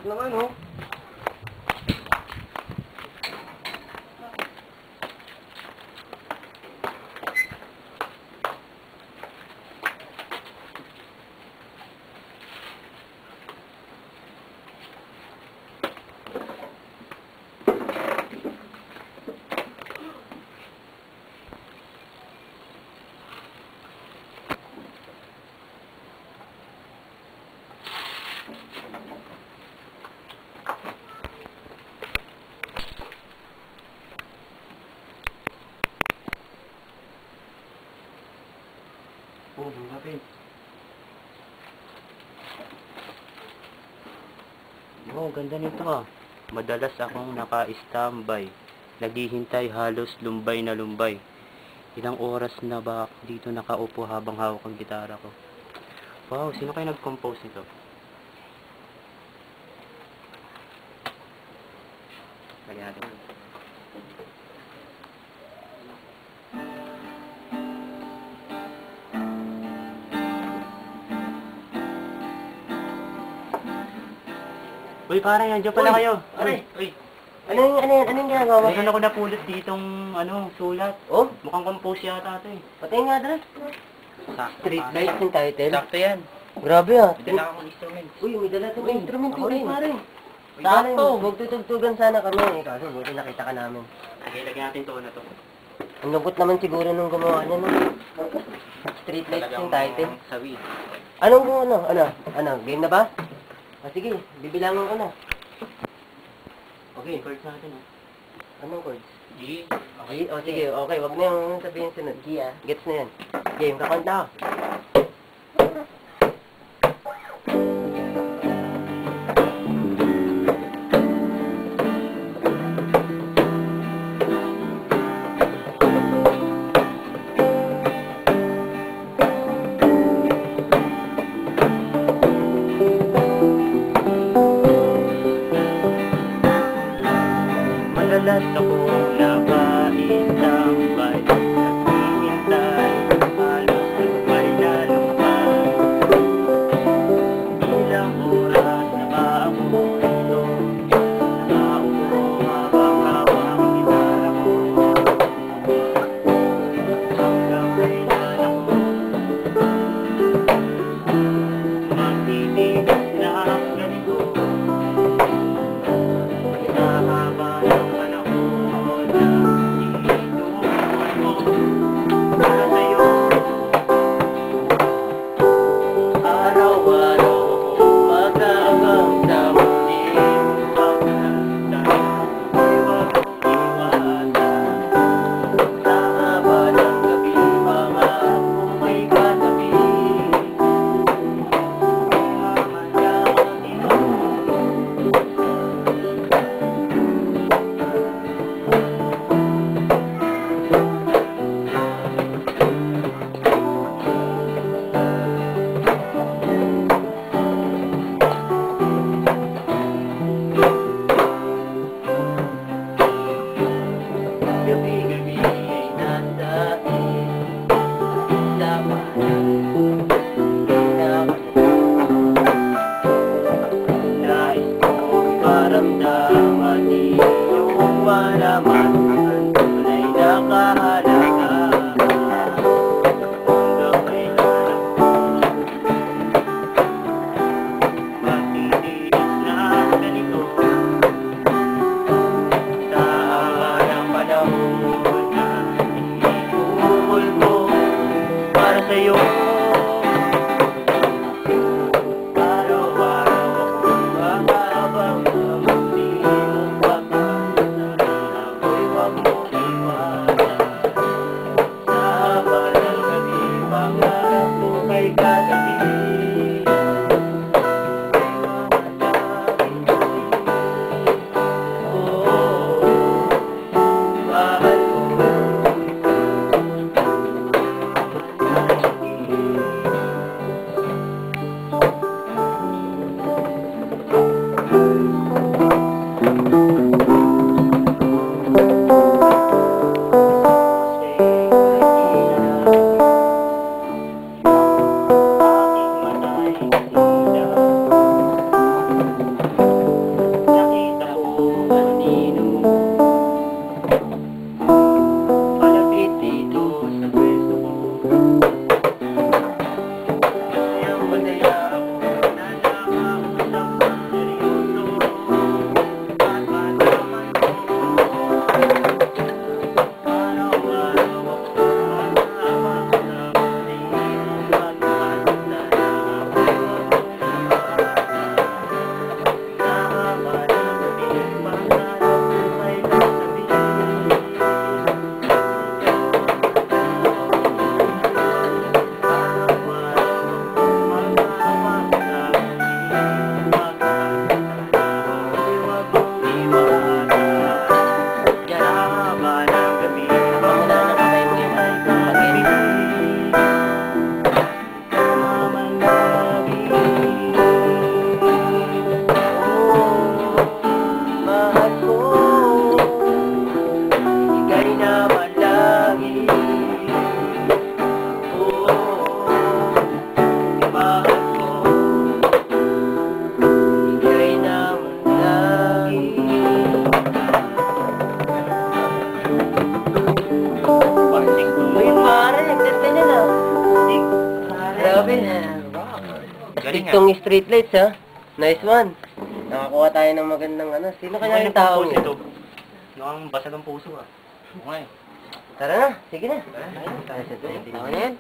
Putik naman, oh. Oh, natin. Oh, ganda nito ah. Madalas akong naka-standby. Naghihintay halos lumbay na lumbay. Ilang oras na ba ako dito nakaupo habang hawak ang gitara ko? Wow, sino kayo nag-compose nito? Lagyan natin. Uy, pare, nandiyan pala kayo. Pare. Uy. Anong ginagawa mo? Meron ako napulot ditong, sulat. Oh? Mukhang compose yata ito eh. Patay nga, Dre. Sakto. Street lights yung title. Sakto yan. Grabe, ah. May dala akong instrument. Uy, may dala itong instrument ako ko rin. pare. Uy, Sana sakto. magtutugtugan sana kami. Kaso, buti nakita ka namin. Sige, lagyan natin ito na to. Ang lungkot naman siguro nung gumawa niya, no? Street lights yung title. Sabi. Ano? Game na ba? Sige, bibilangan ko na. Okay, chords natin ah. Anong chords? G. Okay, sige, okay. Wag na yung sabihin sunod. G, ah. Gets na yan. Game, kakanta ako. Madalas ako naka-standby. Naghihintay halos lumbay na lumbay. Galing Tiktong street lights, ha? Nice one. Nakakuha tayo ng magandang ano. Sino kaya yung tao niya? ito? Mukhang basag ang puso ah. Okay. Tara na, sige na. Tara na. Tama na yan.